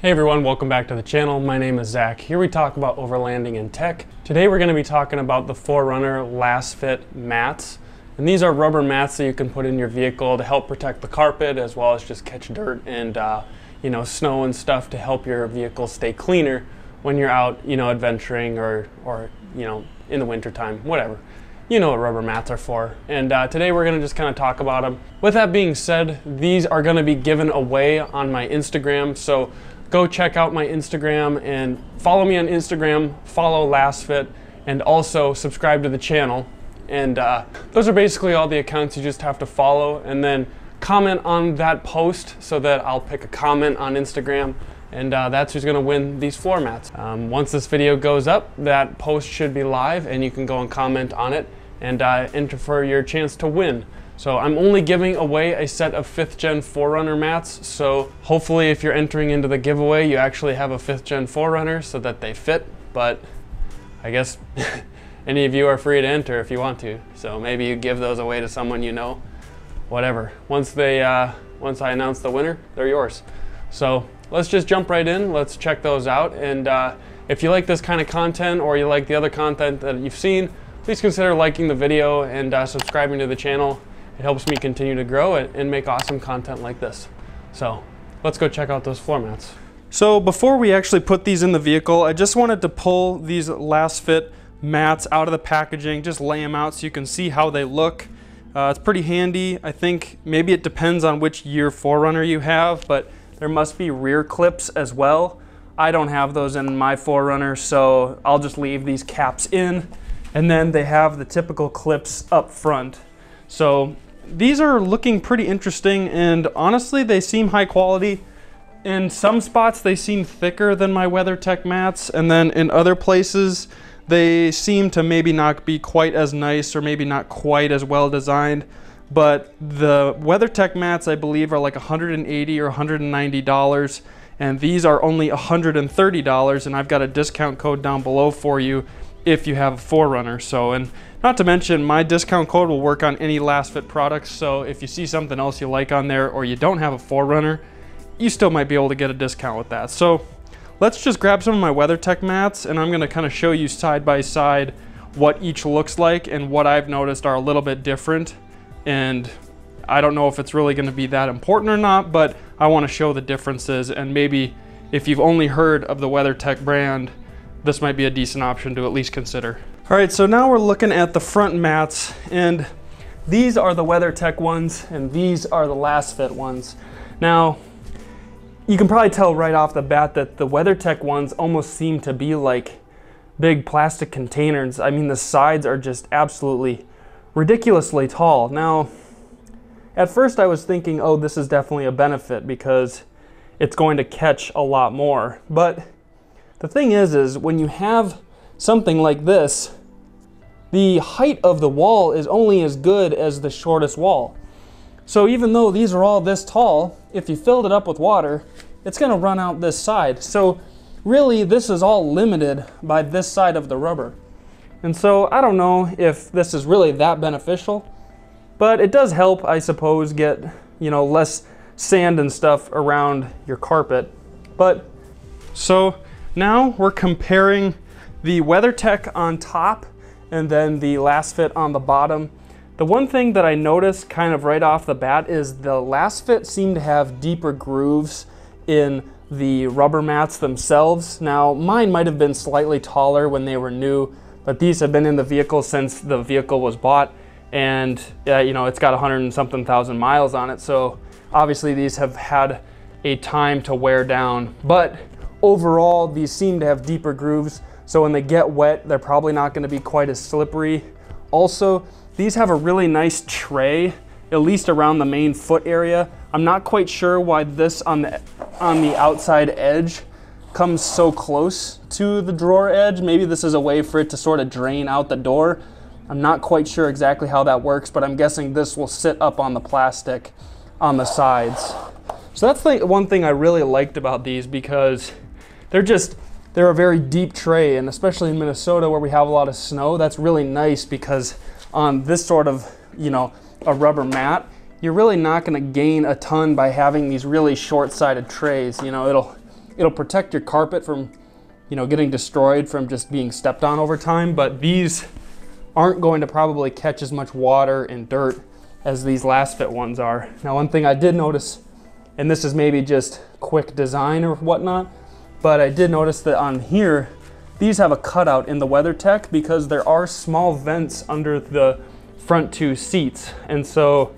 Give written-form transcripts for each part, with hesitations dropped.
Hey everyone, welcome back to the channel. My name is Zach. Here we talk about overlanding and tech. Today we're going to be talking about the 4Runner LASFIT mats. And these are rubber mats that you can put in your vehicle to help protect the carpet as well as just catch dirt and snow and stuff to help your vehicle stay cleaner when you're out, adventuring or in the winter time, whatever. You know what rubber mats are for. And today we're going to just kind of talk about them. With that being said, these are going to be given away on my Instagram. So go check out my Instagram and follow me on Instagram, follow LASFIT, and also subscribe to the channel. And those are basically all the accounts you just have to follow, and then comment on that post so that I'll pick a comment on Instagram, and that's who's gonna win these floor mats. Once this video goes up, that post should be live and you can go and comment on it and enter for your chance to win. So I'm only giving away a set of 5th gen 4Runner mats, so hopefully if you're entering into the giveaway you actually have a 5th gen 4Runner so that they fit, but I guess any of you are free to enter if you want to. So maybe you give those away to someone you know, whatever. Once I announce the winner, they're yours. So let's just jump right in, let's check those out, and if you like this kind of content or you like the other content that you've seen, please consider liking the video and subscribing to the channel. It helps me continue to grow and make awesome content like this. So let's go check out those floor mats. So before we actually put these in the vehicle, I just wanted to pull these LASFIT mats out of the packaging, just lay them out so you can see how they look. It's pretty handy. I think maybe it depends on which year 4Runner you have, but there must be rear clips as well. I don't have those in my 4Runner, so I'll just leave these caps in, and then they have the typical clips up front. So these are looking pretty interesting, and honestly they seem high quality. In some spots they seem thicker than my WeatherTech mats, and then in other places they seem to maybe not be quite as nice or maybe not quite as well designed. But the WeatherTech mats I believe are like $180 or $190, and these are only $130, and I've got a discount code down below for you if you have a 4Runner. So, and not to mention my discount code will work on any LASFIT products, so if you see something else you like on there or you don't have a 4Runner, you still might be able to get a discount with that. So let's just grab some of my WeatherTech mats, and I'm gonna kind of show you side by side what each looks like and what I've noticed are a little bit different. And I don't know if it's really gonna be that important or not, but I wanna show the differences, and maybe if you've only heard of the WeatherTech brand, this might be a decent option to at least consider. All right, so now we're looking at the front mats, and these are the WeatherTech ones and these are the LASFIT ones. Now, you can probably tell right off the bat that the WeatherTech ones almost seem to be like big plastic containers. I mean, the sides are just absolutely ridiculously tall. Now, at first I was thinking, oh, this is definitely a benefit because it's going to catch a lot more. But the thing is when you have something like this, the height of the wall is only as good as the shortest wall. So even though these are all this tall, if you filled it up with water, it's gonna run out this side. So really this is all limited by this side of the rubber. And so I don't know if this is really that beneficial, but it does help, I suppose, get less sand and stuff around your carpet. But so now we're comparing the WeatherTech on top and then the LASFIT on the bottom. The one thing that I noticed kind of right off the bat is the LASFIT seem to have deeper grooves in the rubber mats themselves. Now mine might have been slightly taller when they were new, but these have been in the vehicle since the vehicle was bought, and it's got 100 and something thousand miles on it, so obviously these have had a time to wear down. But overall these seem to have deeper grooves, so when they get wet they're probably not going to be quite as slippery. Also, these have a really nice tray, at least around the main foot area. I'm not quite sure why this on the outside edge comes so close to the drawer edge. Maybe this is a way for it to sort of drain out the door. I'm not quite sure exactly how that works, but I'm guessing this will sit up on the plastic on the sides. So that's the one thing I really liked about these, because they're a very deep tray, and especially in Minnesota where we have a lot of snow, that's really nice because on this sort of, a rubber mat, you're really not going to gain a ton by having these really short-sided trays. It'll it'll protect your carpet from, you know, getting destroyed from just being stepped on over time, but these aren't going to probably catch as much water and dirt as these LASFIT ones are. Now, one thing I did notice, and this is maybe just quick design or whatnot, but I did notice that on here, these have a cutout in the WeatherTech because there are small vents under the front two seats. And so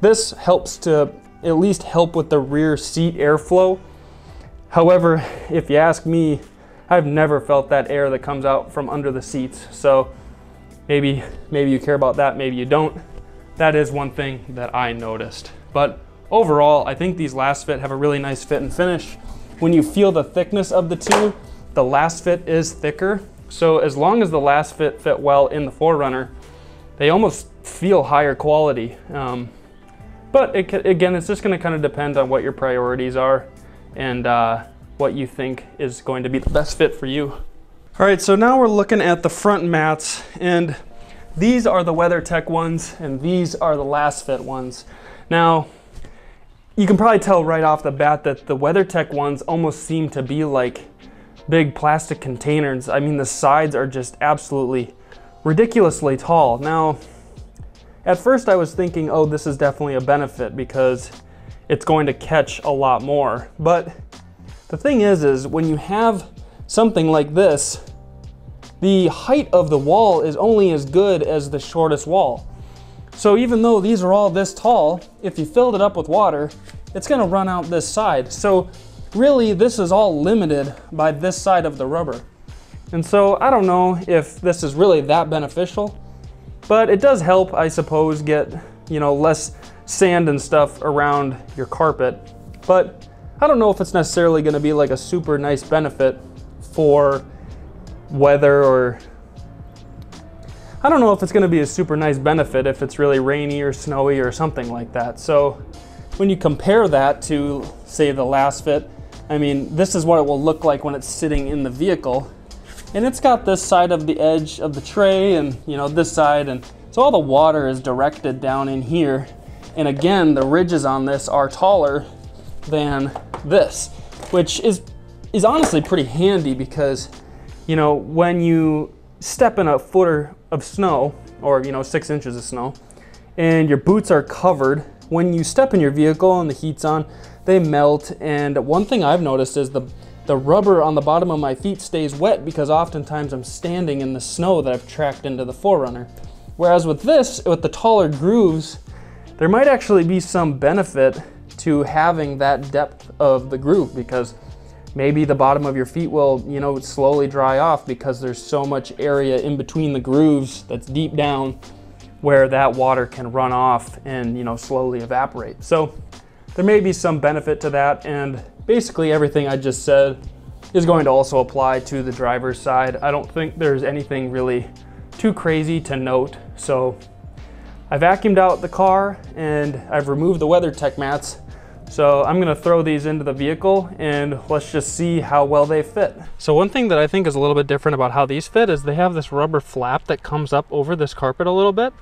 this helps to at least help with the rear seat airflow. However, if you ask me, I've never felt that air that comes out from under the seats. So maybe you care about that, maybe you don't. That is one thing that I noticed. But overall, I think these LASFIT have a really nice fit and finish. When you feel the thickness of the two, the LASFIT is thicker. So as long as the LASFIT fit well in the 4Runner, they almost feel higher quality. But again, it's just gonna kind of depend on what your priorities are and what you think is going to be the best fit for you. All right, so now we're looking at the front mats, and these are the WeatherTech ones and these are the LASFIT ones. Now, you can probably tell right off the bat that the WeatherTech ones almost seem to be like big plastic containers. I mean, the sides are just absolutely ridiculously tall. Now, at first I was thinking, oh, this is definitely a benefit because it's going to catch a lot more. But the thing is when you have something like this, the height of the wall is only as good as the shortest wall. So even though these are all this tall, if you filled it up with water, it's gonna run out this side. So really, this is all limited by this side of the rubber. And so I don't know if this is really that beneficial, but it does help, I suppose, get, you know, less sand and stuff around your carpet. But I don't know if it's necessarily gonna be like a super nice benefit for weather, or I don't know if it's gonna be a super nice benefit if it's really rainy or snowy or something like that. So when you compare that to, say, the LASFIT, I mean, this is what it will look like when it's sitting in the vehicle. And it's got this side of the edge of the tray and, you know, this side. And so all the water is directed down in here. And again, the ridges on this are taller than this, which is honestly pretty handy because, you know, when you step in a foot of snow, or, you know, 6 inches of snow, and your boots are covered, when you step in your vehicle and the heat's on, they melt. And one thing I've noticed is the rubber on the bottom of my feet stays wet because oftentimes I'm standing in the snow that I've tracked into the 4Runner. Whereas with this, with the taller grooves, there might actually be some benefit to having that depth of the groove because maybe the bottom of your feet will, you know, slowly dry off because there's so much area in between the grooves that's deep down where that water can run off and, you know, slowly evaporate. So there may be some benefit to that, and basically everything I just said is going to also apply to the driver's side. I don't think there's anything really too crazy to note. So I vacuumed out the car and I've removed the WeatherTech mats. So I'm gonna throw these into the vehicle and let's just see how well they fit. So one thing that I think is a little bit different about how these fit is they have this rubber flap that comes up over this carpet a little bit.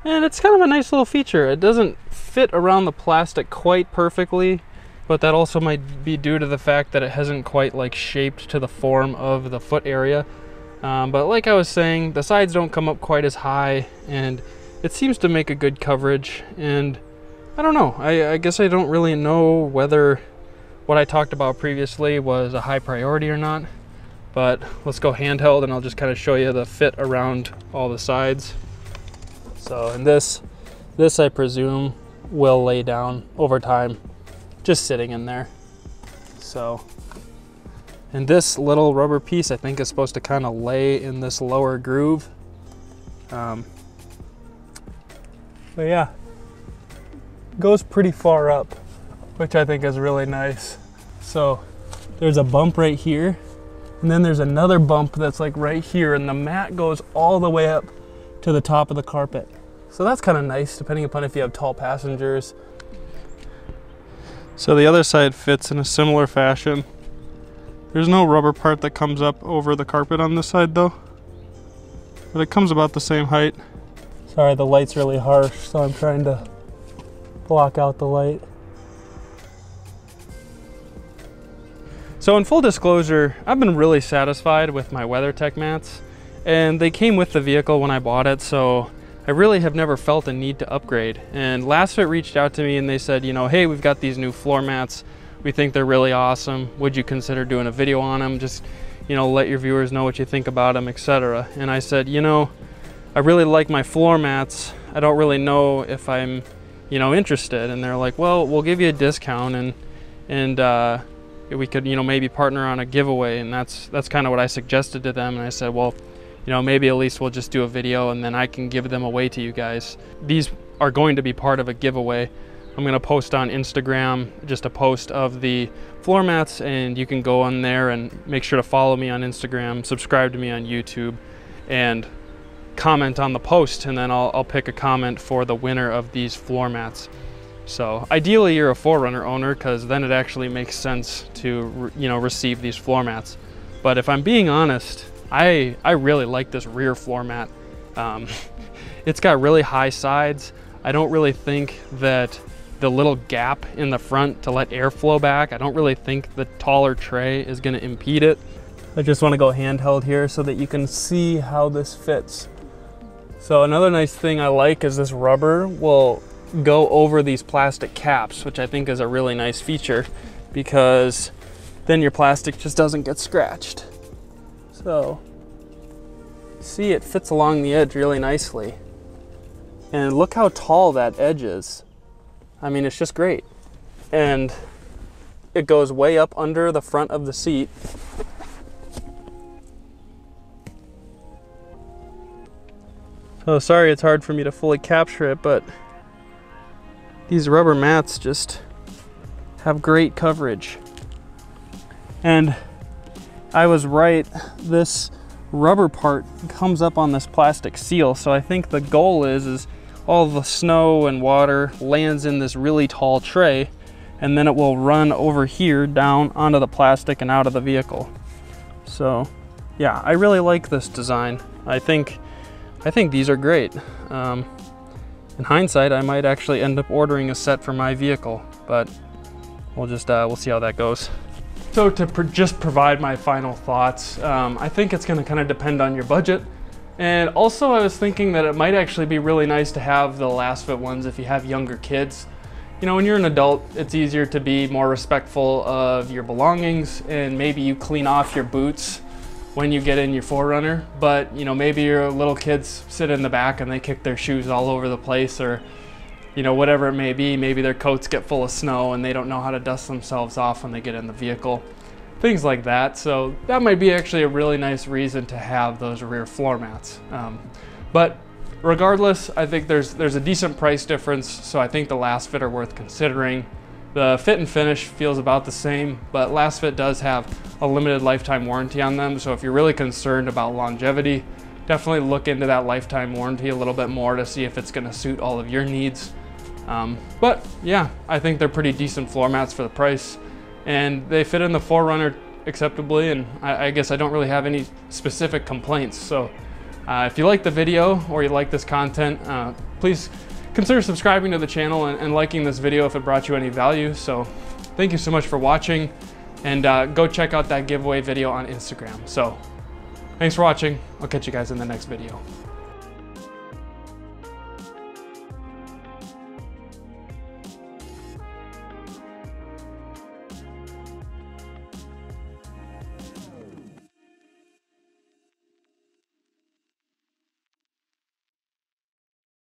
And it's kind of a nice little feature. It doesn't fit around the plastic quite perfectly, but that also might be due to the fact that it hasn't quite like shaped to the form of the foot area. But like I was saying, the sides don't come up quite as high and it seems to make a good coverage. And I don't know, I guess I don't really know whether what I talked about previously was a high priority or not, but let's go handheld and I'll just kind of show you the fit around all the sides. So, and this I presume will lay down over time, just sitting in there. So, and this little rubber piece I think is supposed to kind of lay in this lower groove. But yeah, goes pretty far up, which I think is really nice. So there's a bump right here, and then there's another bump that's like right here, and the mat goes all the way up to the top of the carpet. So that's kind of nice, depending upon if you have tall passengers. So the other side fits in a similar fashion. There's no rubber part that comes up over the carpet on this side though, but it comes about the same height. Sorry, the light's really harsh, so I'm trying to block out the light. So So in full disclosure, I've been really satisfied with my WeatherTech mats, and they came with the vehicle when I bought it, so I really have never felt a need to upgrade. And LASFIT reached out to me and they said, you know, hey, we've got these new floor mats. We think they're really awesome. Would you consider doing a video on them? Just, you know, let your viewers know what you think about them, etc. And I said, you know, I really like my floor mats. I don't really know if I'm, you know, interested. And they're like, well, we'll give you a discount and we could, you know, maybe partner on a giveaway. And that's kind of what I suggested to them. And I said, well, you know, maybe at least we'll just do a video and then I can give them away to you guys. These are going to be part of a giveaway. I'm gonna post on Instagram just a post of the floor mats, and you can go on there and make sure to follow me on Instagram, subscribe to me on YouTube, and comment on the post, and then I'll pick a comment for the winner of these floor mats. So ideally you're a 4Runner owner, because then it actually makes sense to, you know, receive these floor mats. But if I'm being honest, I really like this rear floor mat. It's got really high sides. I don't really think that the little gap in the front to let air flow back, I don't really think the taller tray is going to impede it. I just want to go handheld here so that you can see how this fits. So another nice thing I like is this rubber will go over these plastic caps, which I think is a really nice feature, because then your plastic just doesn't get scratched. So see, it fits along the edge really nicely. And look how tall that edge is. I mean, it's just great. And it goes way up under the front of the seat. So sorry it's hard for me to fully capture it, but these rubber mats just have great coverage. And I was right, this rubber part comes up on this plastic seal, so I think the goal is all the snow and water lands in this really tall tray, and then it will run over here down onto the plastic and out of the vehicle. So yeah, I really like this design. I think these are great. In hindsight, I might actually end up ordering a set for my vehicle, but we'll see how that goes. So to just provide my final thoughts, I think it's going to kind of depend on your budget. And also I was thinking that it might actually be really nice to have the LASFIT ones if you have younger kids. You know, when you're an adult, it's easier to be more respectful of your belongings, and maybe you clean off your boots when you get in your 4Runner, but you know, maybe your little kids sit in the back and they kick their shoes all over the place, or you know, whatever it may be. Maybe their coats get full of snow and they don't know how to dust themselves off when they get in the vehicle. Things like that. So that might be actually a really nice reason to have those rear floor mats. But regardless, I think there's a decent price difference, so I think the LASFIT are worth considering. The fit and finish feels about the same, but LASFIT does have a limited lifetime warranty on them, so if you're really concerned about longevity, definitely look into that lifetime warranty a little bit more to see if it's going to suit all of your needs. But yeah, I think they're pretty decent floor mats for the price, and they fit in the 4Runner acceptably, and I guess I don't really have any specific complaints. So if you like the video or you like this content, please consider subscribing to the channel and liking this video if it brought you any value. So thank you so much for watching, and go check out that giveaway video on Instagram. So thanks for watching. I'll catch you guys in the next video.